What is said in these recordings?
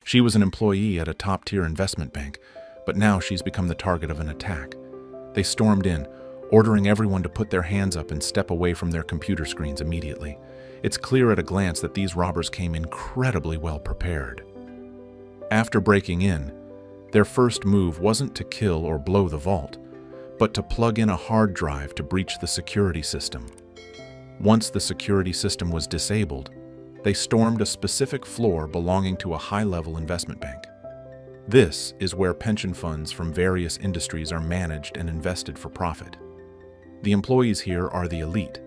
She was an employee at a top-tier investment bank, but now she's become the target of an attack. They stormed in, ordering everyone to put their hands up and step away from their computer screens immediately. It's clear at a glance that these robbers came incredibly well prepared. After breaking in, their first move wasn't to kill or blow the vault, but to plug in a hard drive to breach the security system. Once the security system was disabled, they stormed a specific floor belonging to a high-level investment bank. This is where pension funds from various industries are managed and invested for profit. The employees here are the elite.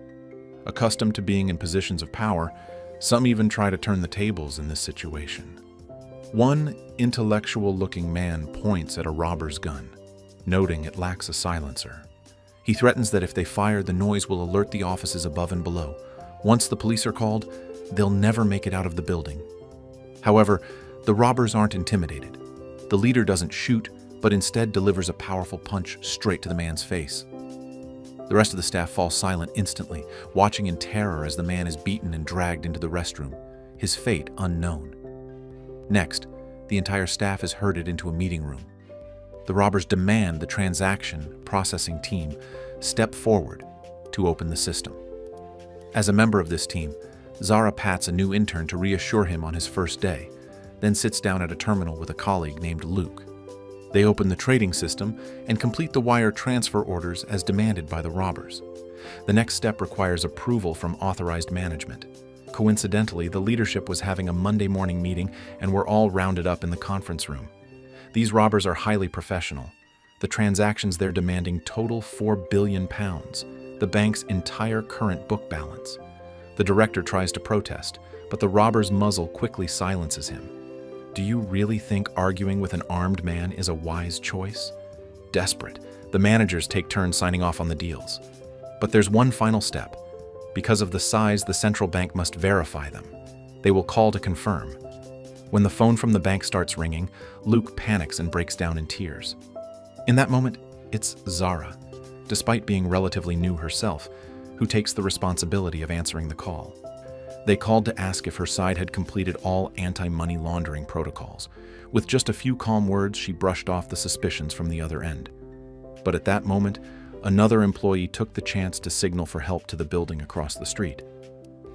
Accustomed to being in positions of power, some even try to turn the tables in this situation. One intellectual-looking man points at a robber's gun, noting it lacks a silencer. He threatens that if they fire, the noise will alert the offices above and below. Once the police are called, they'll never make it out of the building. However, the robbers aren't intimidated. The leader doesn't shoot, but instead delivers a powerful punch straight to the man's face. The rest of the staff falls silent instantly, watching in terror as the man is beaten and dragged into the restroom, his fate unknown. Next, the entire staff is herded into a meeting room. The robbers demand the transaction processing team step forward to open the system. As a member of this team, Zara pats a new intern to reassure him on his first day, then sits down at a terminal with a colleague named Luke. They open the trading system and complete the wire transfer orders as demanded by the robbers. The next step requires approval from authorized management. Coincidentally, the leadership was having a Monday morning meeting and were all rounded up in the conference room. These robbers are highly professional. The transactions they're demanding total £4 billion, the bank's entire current book balance. The director tries to protest, but the robber's muzzle quickly silences him. Do you really think arguing with an armed man is a wise choice? Desperate, the managers take turns signing off on the deals. But there's one final step. Because of the size, the central bank must verify them. They will call to confirm. When the phone from the bank starts ringing, Luke panics and breaks down in tears. In that moment, it's Zara, despite being relatively new herself, who takes the responsibility of answering the call. They called to ask if her side had completed all anti-money laundering protocols. With just a few calm words, she brushed off the suspicions from the other end. But at that moment, another employee took the chance to signal for help to the building across the street.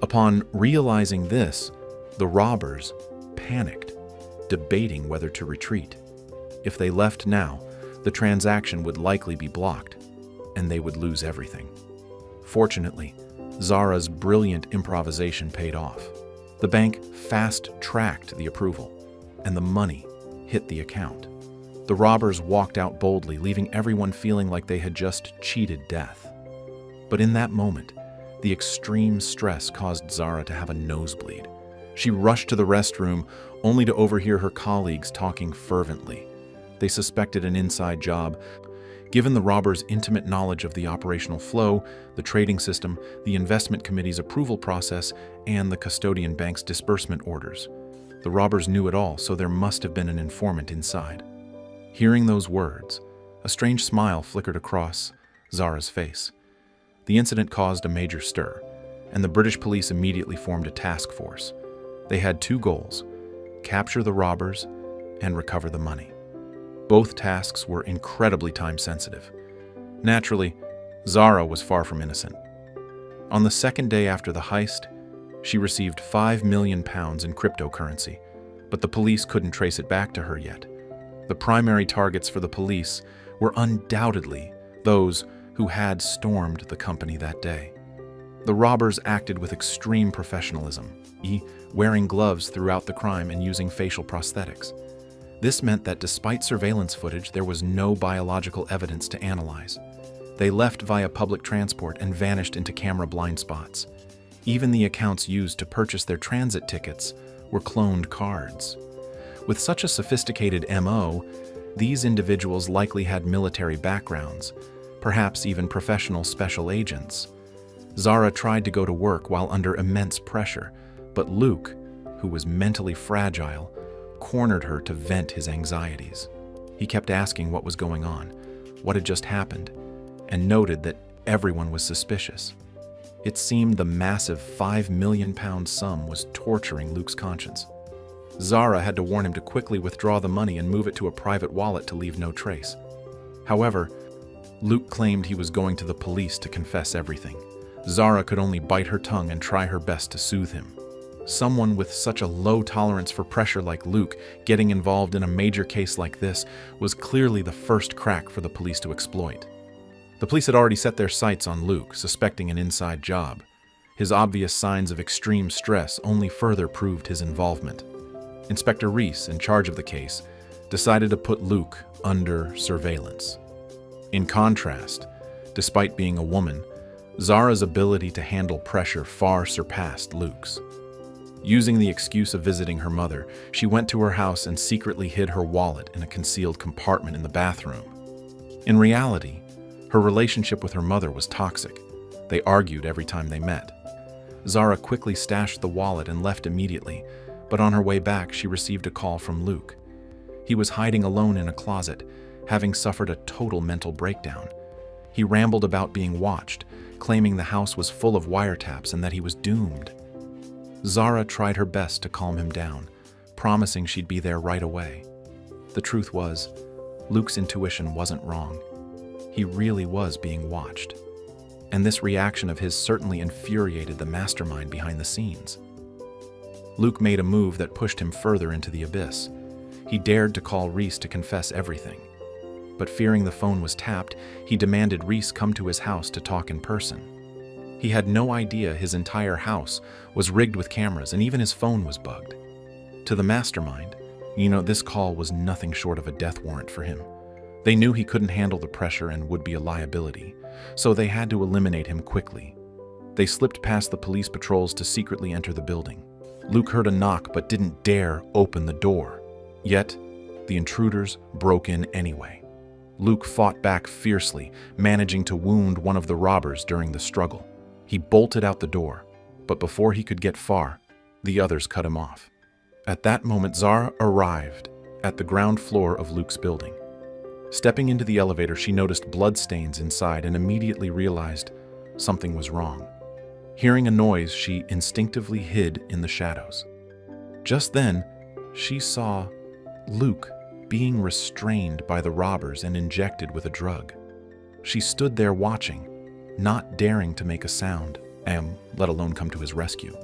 Upon realizing this, the robbers panicked, debating whether to retreat. If they left now, the transaction would likely be blocked, and they would lose everything. Fortunately, Zara's brilliant improvisation paid off. The bank fast-tracked the approval, and the money hit the account. The robbers walked out boldly, leaving everyone feeling like they had just cheated death. But in that moment, the extreme stress caused Zara to have a nosebleed. She rushed to the restroom, only to overhear her colleagues talking fervently. They suspected an inside job. Given the robbers' intimate knowledge of the operational flow, the trading system, the investment committee's approval process, and the custodian bank's disbursement orders. The robbers knew it all, so there must have been an informant inside. Hearing those words, a strange smile flickered across Zara's face. The incident caused a major stir, and the British police immediately formed a task force. They had two goals: capture the robbers and recover the money. Both tasks were incredibly time-sensitive. Naturally, Zara was far from innocent. On the second day after the heist, she received £5 million in cryptocurrency, but the police couldn't trace it back to her yet. The primary targets for the police were undoubtedly those who had stormed the company that day. The robbers acted with extreme professionalism, wearing gloves throughout the crime and using facial prosthetics. This meant that despite surveillance footage, there was no biological evidence to analyze. They left via public transport and vanished into camera blind spots. Even the accounts used to purchase their transit tickets were cloned cards. With such a sophisticated MO, these individuals likely had military backgrounds, perhaps even professional special agents. Zara tried to go to work while under immense pressure, but Luke, who was mentally fragile, cornered her to vent his anxieties. He kept asking what was going on, what had just happened, and noted that everyone was suspicious. It seemed the massive £5 million sum was torturing Luke's conscience. Zara had to warn him to quickly withdraw the money and move it to a private wallet to leave no trace. However, Luke claimed he was going to the police to confess everything. Zara could only bite her tongue and try her best to soothe him. Someone with such a low tolerance for pressure like Luke getting involved in a major case like this was clearly the first crack for the police to exploit. The police had already set their sights on Luke, suspecting an inside job. His obvious signs of extreme stress only further proved his involvement. Inspector Reese, in charge of the case, decided to put Luke under surveillance. In contrast, despite being a woman, Zara's ability to handle pressure far surpassed Luke's. Using the excuse of visiting her mother, she went to her house and secretly hid her wallet in a concealed compartment in the bathroom. In reality, her relationship with her mother was toxic. They argued every time they met. Zara quickly stashed the wallet and left immediately, but on her way back, she received a call from Luke. He was hiding alone in a closet, having suffered a total mental breakdown. He rambled about being watched, claiming the house was full of wiretaps and that he was doomed. Zara tried her best to calm him down, promising she'd be there right away. The truth was, Luke's intuition wasn't wrong. He really was being watched. And this reaction of his certainly infuriated the mastermind behind the scenes. Luke made a move that pushed him further into the abyss. He dared to call Reese to confess everything. But fearing the phone was tapped, he demanded Reese come to his house to talk in person. He had no idea his entire house was rigged with cameras and even his phone was bugged. To the mastermind, this call was nothing short of a death warrant for him. They knew he couldn't handle the pressure and would be a liability, so they had to eliminate him quickly. They slipped past the police patrols to secretly enter the building. Luke heard a knock but didn't dare open the door. Yet, the intruders broke in anyway. Luke fought back fiercely, managing to wound one of the robbers during the struggle. He bolted out the door, but before he could get far, the others cut him off. At that moment, Zara arrived at the ground floor of Luke's building. Stepping into the elevator, she noticed bloodstains inside and immediately realized something was wrong. Hearing a noise, she instinctively hid in the shadows. Just then, she saw Luke being restrained by the robbers and injected with a drug. She stood there watching, not daring to make a sound, let alone come to his rescue.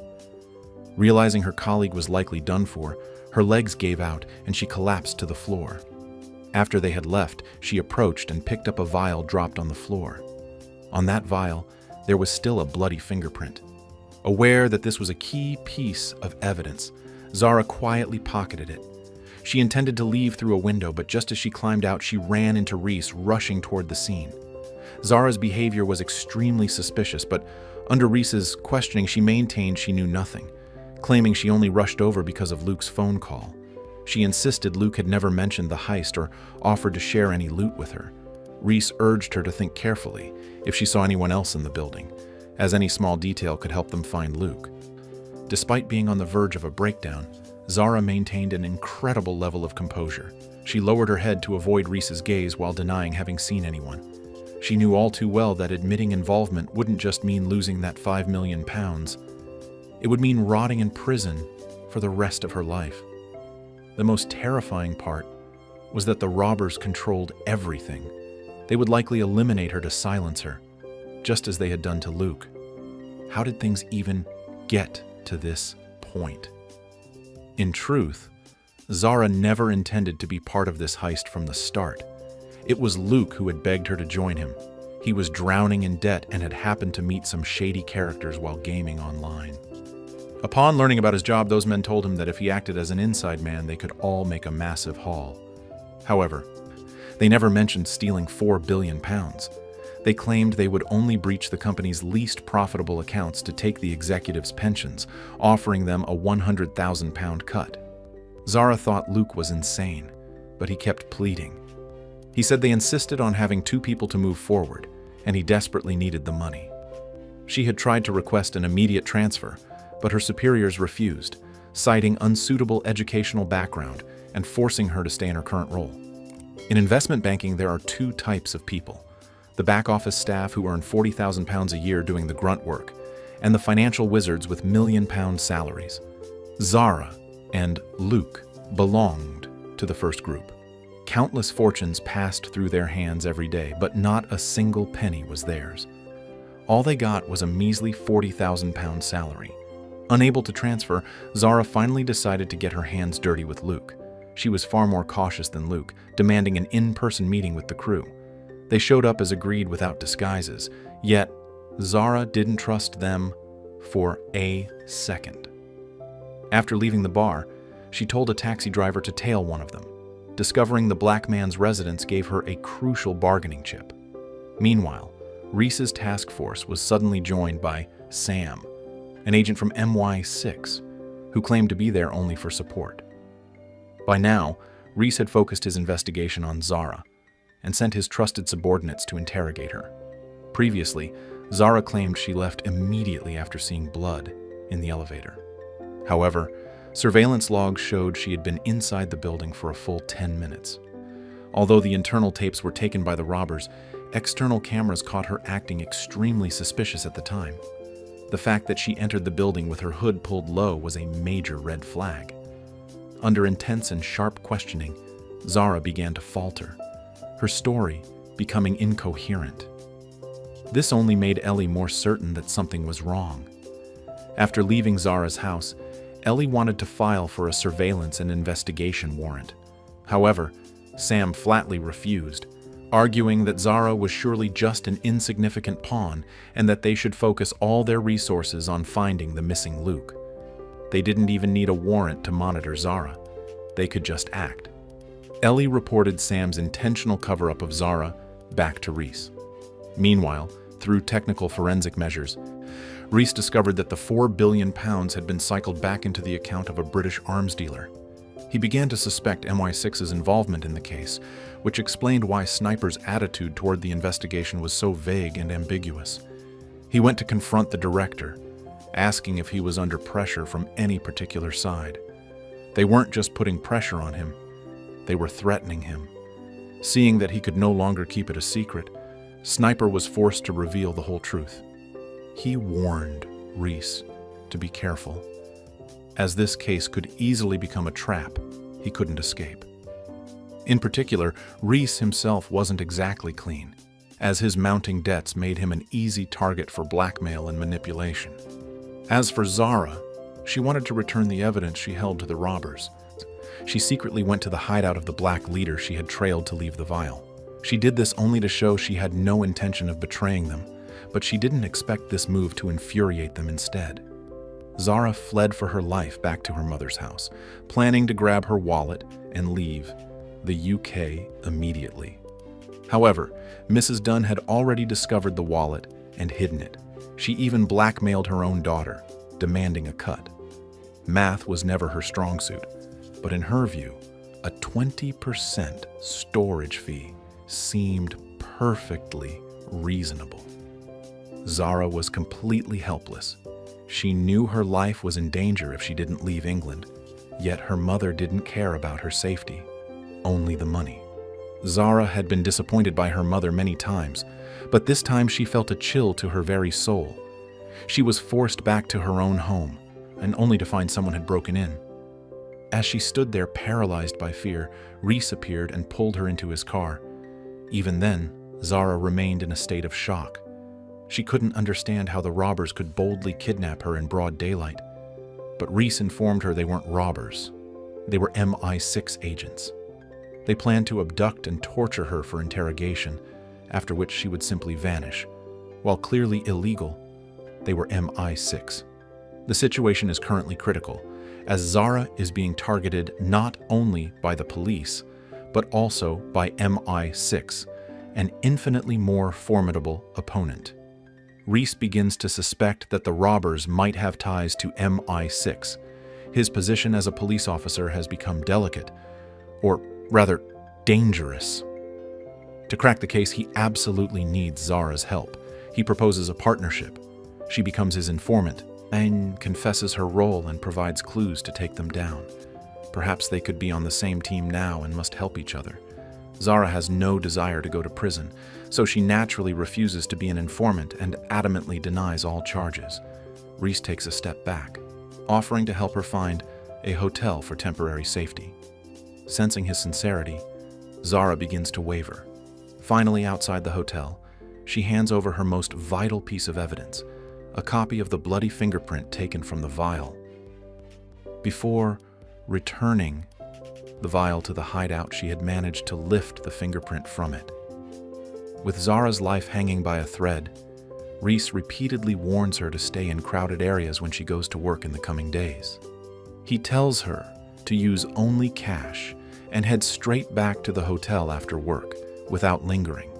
Realizing her colleague was likely done for, her legs gave out and she collapsed to the floor. After they had left, she approached and picked up a vial dropped on the floor. On that vial, there was still a bloody fingerprint. Aware that this was a key piece of evidence, Zara quietly pocketed it. She intended to leave through a window, but just as she climbed out, she ran into Reese, rushing toward the scene. Zara's behavior was extremely suspicious, but under Reese's questioning, she maintained she knew nothing, claiming she only rushed over because of Luke's phone call. She insisted Luke had never mentioned the heist or offered to share any loot with her. Reese urged her to think carefully if she saw anyone else in the building, as any small detail could help them find Luke. Despite being on the verge of a breakdown, Zara maintained an incredible level of composure. She lowered her head to avoid Reese's gaze while denying having seen anyone. She knew all too well that admitting involvement wouldn't just mean losing that £5 million. It would mean rotting in prison for the rest of her life. The most terrifying part was that the robbers controlled everything. They would likely eliminate her to silence her, just as they had done to Luke. How did things even get to this point? In truth, Zara never intended to be part of this heist from the start. It was Luke who had begged her to join him. He was drowning in debt and had happened to meet some shady characters while gaming online. Upon learning about his job, those men told him that if he acted as an inside man, they could all make a massive haul. However, they never mentioned stealing £4 billion. They claimed they would only breach the company's least profitable accounts to take the executives' pensions, offering them a £100,000 cut. Zara thought Luke was insane, but he kept pleading. He said they insisted on having two people to move forward, and he desperately needed the money. She had tried to request an immediate transfer, but her superiors refused, citing unsuitable educational background and forcing her to stay in her current role. In investment banking, there are two types of people: the back office staff who earn £40,000 a year doing the grunt work, and the financial wizards with £1 million salaries. Zara and Luke belonged to the first group. Countless fortunes passed through their hands every day, but not a single penny was theirs. All they got was a measly £40,000 salary. Unable to transfer, Zara finally decided to get her hands dirty with Luke. She was far more cautious than Luke, demanding an in-person meeting with the crew. They showed up as agreed without disguises, yet Zara didn't trust them for a second. After leaving the bar, she told a taxi driver to tail one of them. Discovering the black man's residence gave her a crucial bargaining chip. Meanwhile, Reese's task force was suddenly joined by Sam, an agent from MI6, who claimed to be there only for support. By now, Reese had focused his investigation on Zara and sent his trusted subordinates to interrogate her. Previously, Zara claimed she left immediately after seeing blood in the elevator. However, surveillance logs showed she had been inside the building for a full 10 minutes. Although the internal tapes were taken by the robbers, external cameras caught her acting extremely suspicious at the time. The fact that she entered the building with her hood pulled low was a major red flag. Under intense and sharp questioning, Zara began to falter, her story becoming incoherent. This only made Ellie more certain that something was wrong. After leaving Zara's house, Ellie wanted to file for a surveillance and investigation warrant. However, Sam flatly refused, arguing that Zara was surely just an insignificant pawn and that they should focus all their resources on finding the missing Luke. They didn't even need a warrant to monitor Zara. They could just act. Ellie reported Sam's intentional cover-up of Zara back to Reese. Meanwhile, through technical forensic measures, Reese discovered that the £4 billion had been cycled back into the account of a British arms dealer. He began to suspect MI6's involvement in the case, which explained why Sniper's attitude toward the investigation was so vague and ambiguous. He went to confront the director, asking if he was under pressure from any particular side. They weren't just putting pressure on him, they were threatening him. Seeing that he could no longer keep it a secret, Sniper was forced to reveal the whole truth. He warned Reese to be careful, as this case could easily become a trap he couldn't escape. In particular, Reese himself wasn't exactly clean, as his mounting debts made him an easy target for blackmail and manipulation. As for Zara, she wanted to return the evidence she held to the robbers. She secretly went to the hideout of the black leader she had trailed to leave the vial. She did this only to show she had no intention of betraying them, but she didn't expect this move to infuriate them instead. Zara fled for her life back to her mother's house, planning to grab her wallet and leave the UK immediately. However, Mrs. Dunn had already discovered the wallet and hidden it. She even blackmailed her own daughter, demanding a cut. Math was never her strong suit, but in her view, a 20% storage fee seemed perfectly reasonable. Zara was completely helpless. She knew her life was in danger if she didn't leave England, yet her mother didn't care about her safety, only the money. Zara had been disappointed by her mother many times, but this time she felt a chill to her very soul. She was forced back to her own home, and only to find someone had broken in. As she stood there paralyzed by fear, Reese appeared and pulled her into his car. Even then, Zara remained in a state of shock. She couldn't understand how the robbers could boldly kidnap her in broad daylight. But Reese informed her they weren't robbers. They were MI6 agents. They planned to abduct and torture her for interrogation, after which she would simply vanish. While clearly illegal, they were MI6. The situation is currently critical, as Zara is being targeted not only by the police, but also by MI6, an infinitely more formidable opponent. Reese begins to suspect that the robbers might have ties to MI6. His position as a police officer has become delicate, or rather, dangerous. To crack the case, he absolutely needs Zara's help. He proposes a partnership. She becomes his informant, and confesses her role and provides clues to take them down. Perhaps they could be on the same team now and must help each other. Zara has no desire to go to prison, so she naturally refuses to be an informant and adamantly denies all charges. Reese takes a step back, offering to help her find a hotel for temporary safety. Sensing his sincerity, Zara begins to waver. Finally, outside the hotel, she hands over her most vital piece of evidence, a copy of the bloody fingerprint taken from the vial. Before returning the vial to the hideout, she had managed to lift the fingerprint from it. With Zara's life hanging by a thread, Reese repeatedly warns her to stay in crowded areas when she goes to work in the coming days. He tells her to use only cash and head straight back to the hotel after work, without lingering.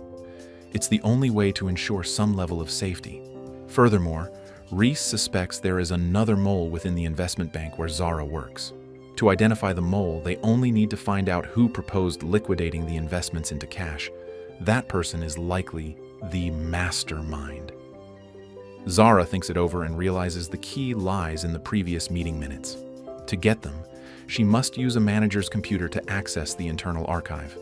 It's the only way to ensure some level of safety. Furthermore, Reese suspects there is another mole within the investment bank where Zara works. To identify the mole, they only need to find out who proposed liquidating the investments into cash. That person is likely the mastermind. Zara thinks it over and realizes the key lies in the previous meeting minutes. To get them, she must use a manager's computer to access the internal archive.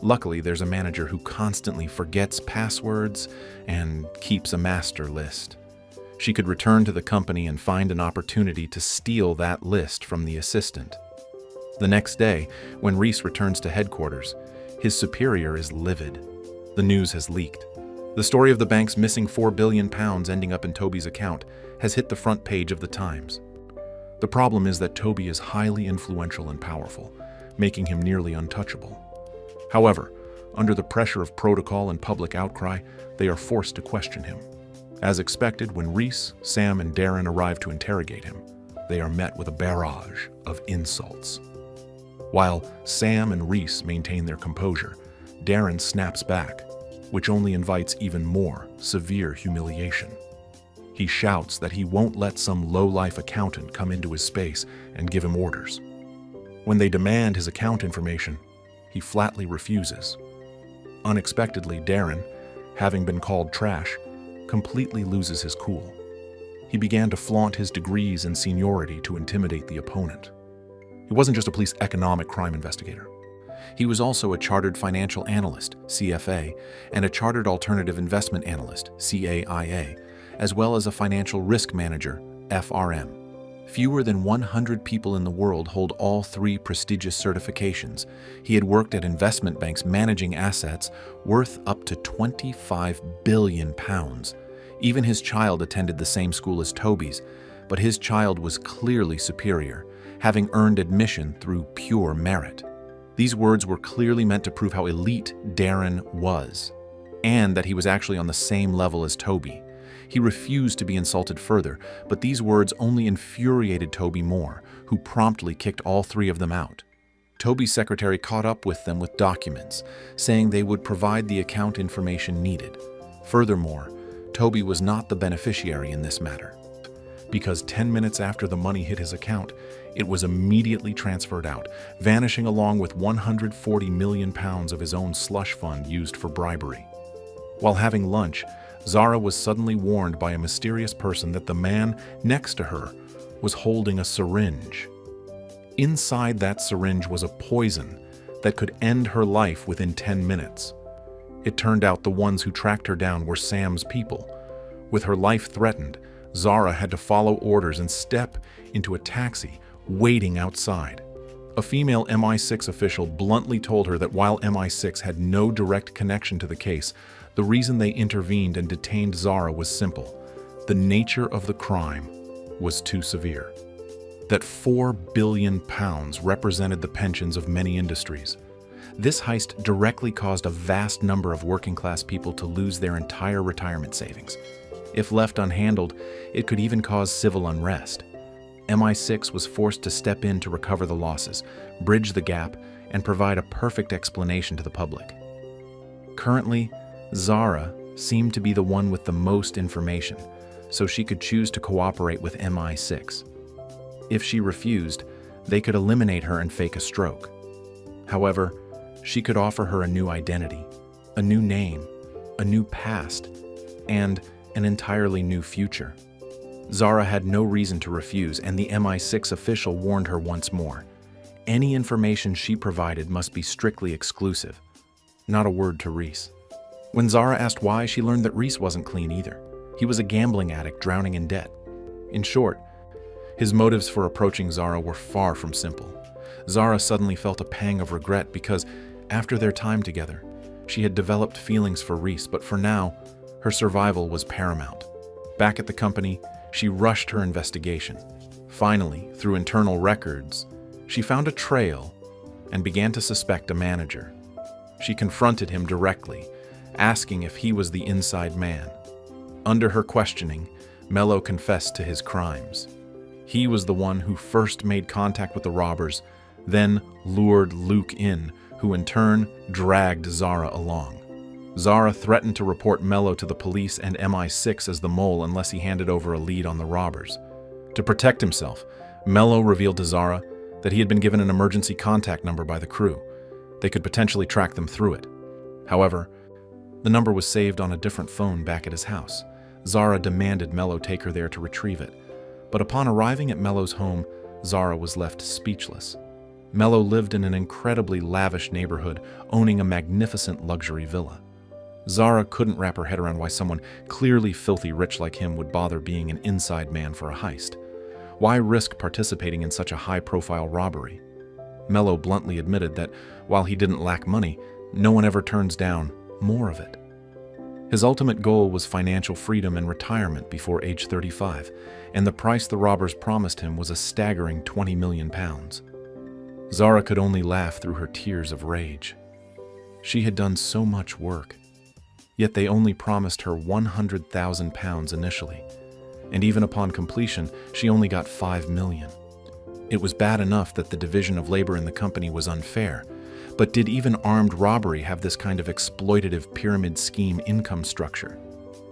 Luckily, there's a manager who constantly forgets passwords and keeps a master list. She could return to the company and find an opportunity to steal that list from the assistant. The next day, when Reese returns to headquarters, his superior is livid. The news has leaked. The story of the bank's missing £4 billion ending up in Toby's account has hit the front page of the Times. The problem is that Toby is highly influential and powerful, making him nearly untouchable. However, under the pressure of protocol and public outcry, they are forced to question him. As expected, when Reese, Sam, and Darren arrive to interrogate him, they are met with a barrage of insults. While Sam and Reese maintain their composure, Darren snaps back, which only invites even more severe humiliation. He shouts that he won't let some low-life accountant come into his space and give him orders. When they demand his account information, he flatly refuses. Unexpectedly, Darren, having been called trash, completely loses his cool. He began to flaunt his degrees and seniority to intimidate the opponent. He wasn't just a police economic crime investigator. He was also a chartered financial analyst, CFA, and a chartered alternative investment analyst, CAIA, as well as a financial risk manager, FRM. Fewer than 100 people in the world hold all three prestigious certifications. He had worked at investment banks managing assets worth up to £25 billion. Even his child attended the same school as Toby's, but his child was clearly superior, having earned admission through pure merit. These words were clearly meant to prove how elite Darren was, and that he was actually on the same level as Toby. He refused to be insulted further, but these words only infuriated Toby more, who promptly kicked all three of them out. Toby's secretary caught up with them with documents, saying they would provide the account information needed. Furthermore, Toby was not the beneficiary in this matter, because 10 minutes after the money hit his account, it was immediately transferred out, vanishing along with £140 million of his own slush fund used for bribery. While having lunch, Zara was suddenly warned by a mysterious person that the man next to her was holding a syringe. Inside that syringe was a poison that could end her life within 10 minutes. It turned out the ones who tracked her down were Sam's people. With her life threatened, Zara had to follow orders and step into a taxi waiting outside. A female MI6 official bluntly told her that while MI6 had no direct connection to the case, the reason they intervened and detained Zara was simple. The nature of the crime was too severe. That £4 billion represented the pensions of many industries. This heist directly caused a vast number of working-class people to lose their entire retirement savings. If left unhandled, it could even cause civil unrest. MI6 was forced to step in to recover the losses, bridge the gap, and provide a perfect explanation to the public. Currently, Zara seemed to be the one with the most information, so she could choose to cooperate with MI6. If she refused, they could eliminate her and fake a stroke. However, she could offer her a new identity, a new name, a new past, and an entirely new future. Zara had no reason to refuse, and the MI6 official warned her once more. Any information she provided must be strictly exclusive. Not a word to Reese. When Zara asked why, she learned that Reese wasn't clean either. He was a gambling addict drowning in debt. In short, His motives for approaching Zara were far from simple. Zara suddenly felt a pang of regret because, after their time together, she had developed feelings for Reese, but for now, her survival was paramount. Back at the company, she rushed her investigation. Finally, through internal records, she found a trail and began to suspect a manager. She confronted him directly, asking if he was the inside man. Under her questioning, Mello confessed to his crimes. He was the one who first made contact with the robbers, then lured Luke in, who in turn dragged Zara along. Zara threatened to report Mello to the police and MI6 as the mole unless he handed over a lead on the robbers. To protect himself, Mello revealed to Zara that he had been given an emergency contact number by the crew. They could potentially track them through it. However, the number was saved on a different phone back at his house. Zara demanded Mello take her there to retrieve it. But upon arriving at Mello's home, Zara was left speechless. Mello lived in an incredibly lavish neighborhood, owning a magnificent luxury villa. Zara couldn't wrap her head around why someone clearly filthy rich like him would bother being an inside man for a heist. Why risk participating in such a high-profile robbery? Mello bluntly admitted that while he didn't lack money, no one ever turns down more of it. His ultimate goal was financial freedom and retirement before age 35, and the price the robbers promised him was a staggering £20 million. Zara could only laugh through her tears of rage. She had done so much work, yet they only promised her £100,000 initially, and even upon completion, she only got $5 million. It was bad enough that the division of labor in the company was unfair, but did even armed robbery have this kind of exploitative pyramid scheme income structure?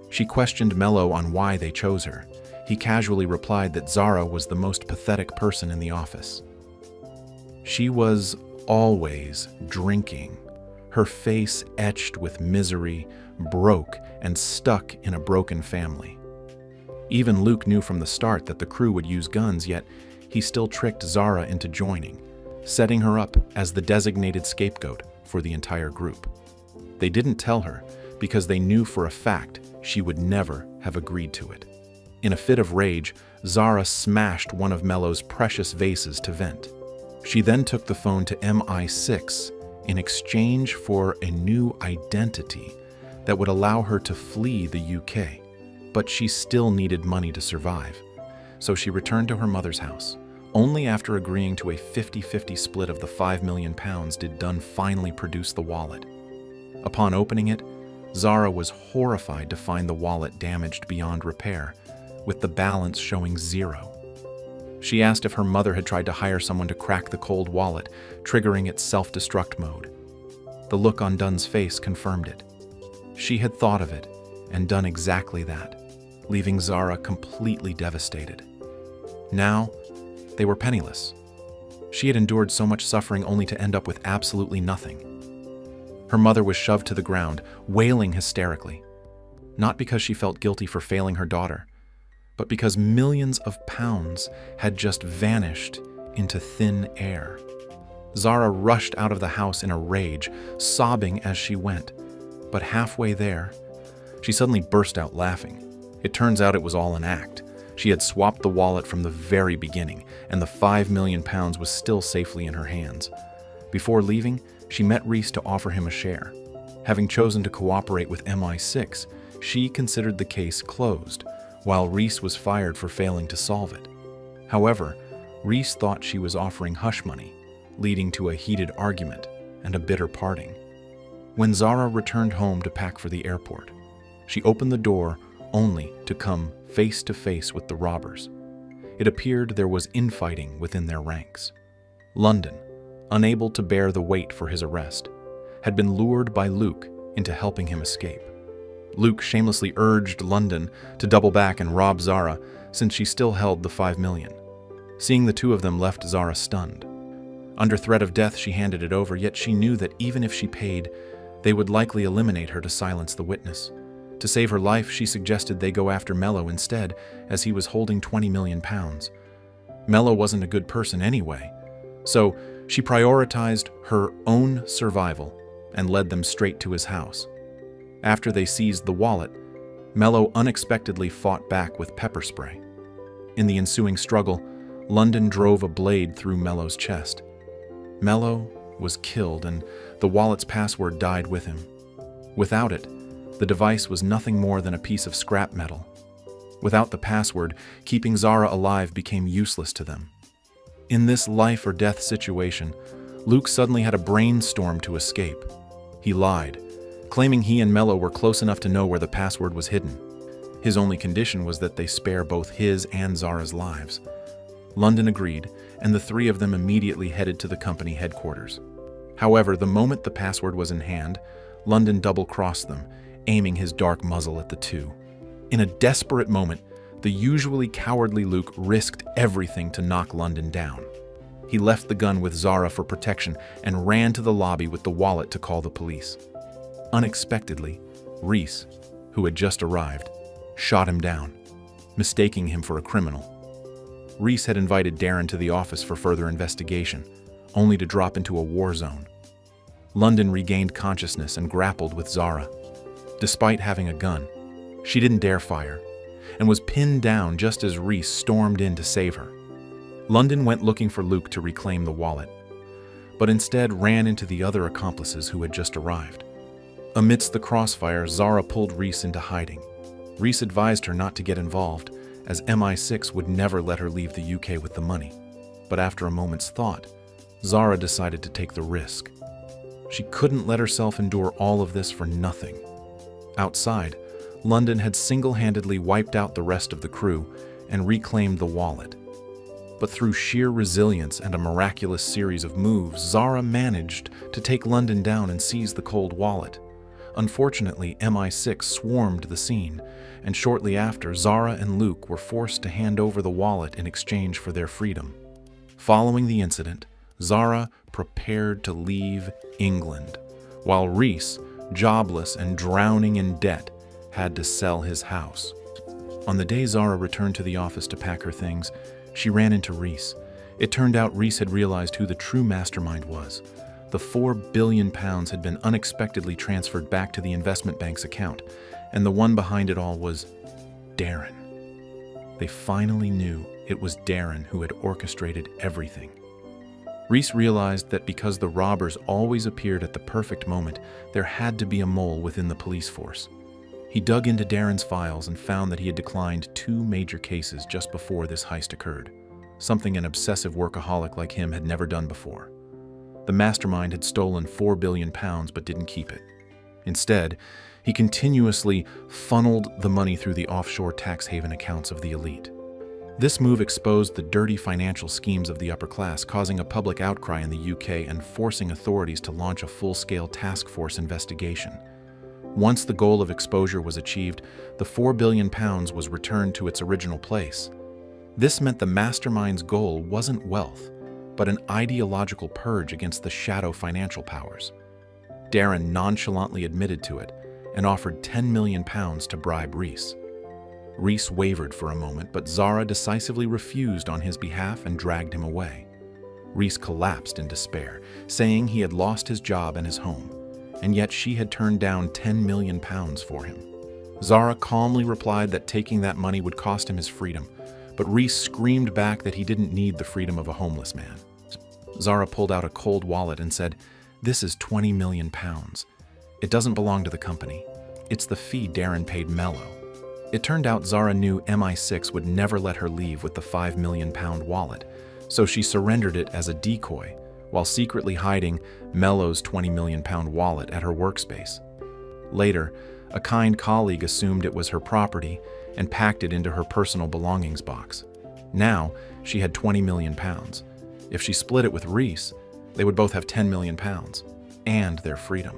She questioned Mello on why they chose her. He casually replied that Zara was the most pathetic person in the office. She was always drinking, her face etched with misery, broke and stuck in a broken family. Even Luke knew from the start that the crew would use guns, yet he still tricked Zara into joining, setting her up as the designated scapegoat for the entire group. They didn't tell her because they knew for a fact she would never have agreed to it. In a fit of rage, Zara smashed one of Mello's precious vases to vent. She then took the phone to MI6 in exchange for a new identity that would allow her to flee the UK, but she still needed money to survive. So she returned to her mother's house. Only after agreeing to a 50-50 split of the £5 million did Dunn finally produce the wallet. Upon opening it, Zara was horrified to find the wallet damaged beyond repair, with the balance showing 0. She asked if her mother had tried to hire someone to crack the cold wallet, triggering its self-destruct mode. The look on Dunn's face confirmed it. She had thought of it and done exactly that, leaving Zara completely devastated. Now, they were penniless. She had endured so much suffering only to end up with absolutely nothing. Her mother was shoved to the ground, wailing hysterically, not because she felt guilty for failing her daughter, but because millions of pounds had just vanished into thin air. Zara rushed out of the house in a rage, sobbing as she went, but halfway there, she suddenly burst out laughing. It turns out it was all an act. She had swapped the wallet from the very beginning, and the £5 million was still safely in her hands. Before leaving, she met Reese to offer him a share. Having chosen to cooperate with MI6, she considered the case closed, while Reese was fired for failing to solve it. However, Reese thought she was offering hush money, leading to a heated argument and a bitter parting. When Zara returned home to pack for the airport, she opened the door only to come face to face with the robbers. It appeared there was infighting within their ranks. London, unable to bear the weight for his arrest, had been lured by Luke into helping him escape. Luke shamelessly urged London to double back and rob Zara since she still held the $5 million. Seeing the two of them left Zara stunned. Under threat of death, she handed it over, yet she knew that even if she paid, they would likely eliminate her to silence the witness. To save her life, she suggested they go after Mello instead, as he was holding £20 million. Mello wasn't a good person anyway, so she prioritized her own survival and led them straight to his house. After they seized the wallet, Mello unexpectedly fought back with pepper spray. In the ensuing struggle, London drove a blade through Mello's chest. Mello was killed, and the wallet's password died with him. Without it, the device was nothing more than a piece of scrap metal. Without the password, keeping Zara alive became useless to them. In this life-or-death situation, Luke suddenly had a brainstorm to escape. He lied, claiming he and Mello were close enough to know where the password was hidden. His only condition was that they spare both his and Zara's lives. London agreed, and the three of them immediately headed to the company headquarters. However, the moment the password was in hand, London double-crossed them, aiming his dark muzzle at the two. In a desperate moment, the usually cowardly Luke risked everything to knock London down. He left the gun with Zara for protection and ran to the lobby with the wallet to call the police. Unexpectedly, Reese, who had just arrived, shot him down, mistaking him for a criminal. Reese had invited Darren to the office for further investigation, only to drop into a war zone. London regained consciousness and grappled with Zara. Despite having a gun, she didn't dare fire, and was pinned down just as Reese stormed in to save her. London went looking for Luke to reclaim the wallet, but instead ran into the other accomplices who had just arrived. Amidst the crossfire, Zara pulled Reese into hiding. Reese advised her not to get involved, as MI6 would never let her leave the UK with the money. But after a moment's thought, Zara decided to take the risk. She couldn't let herself endure all of this for nothing. Outside, London had single-handedly wiped out the rest of the crew and reclaimed the wallet. But through sheer resilience and a miraculous series of moves, Zara managed to take London down and seize the cold wallet. Unfortunately, MI6 swarmed the scene, and shortly after, Zara and Luke were forced to hand over the wallet in exchange for their freedom. Following the incident, Zara prepared to leave England, while Reese, jobless and drowning in debt, had to sell his house. On the day Zara returned to the office to pack her things, she ran into Reese. It turned out Reese had realized who the true mastermind was. The £4 billion had been unexpectedly transferred back to the investment bank's account, and the one behind it all was Darren. They finally knew it was Darren who had orchestrated everything. Reese realized that because the robbers always appeared at the perfect moment, there had to be a mole within the police force. He dug into Darren's files and found that he had declined 2 major cases just before this heist occurred, something an obsessive workaholic like him had never done before. The mastermind had stolen £4 billion but didn't keep it. Instead, he continuously funneled the money through the offshore tax haven accounts of the elite. This move exposed the dirty financial schemes of the upper class, causing a public outcry in the UK and forcing authorities to launch a full-scale task force investigation. Once the goal of exposure was achieved, the £4 billion was returned to its original place. This meant the mastermind's goal wasn't wealth, but an ideological purge against the shadow financial powers. Darren nonchalantly admitted to it and offered £10 million to bribe Reese. Reese wavered for a moment, but Zara decisively refused on his behalf and dragged him away. Reese collapsed in despair, saying he had lost his job and his home, and yet she had turned down £10 million for him. Zara calmly replied that taking that money would cost him his freedom, but Reese screamed back that he didn't need the freedom of a homeless man. Zara pulled out a cold wallet and said, "This is £20 million. It doesn't belong to the company. It's the fee Darren paid Mello." It turned out Zara knew MI6 would never let her leave with the £5 million wallet, so she surrendered it as a decoy, while secretly hiding Mello's £20 million wallet at her workspace. Later, a kind colleague assumed it was her property and packed it into her personal belongings box. Now, she had £20 million. If she split it with Reese, they would both have £10 million and their freedom.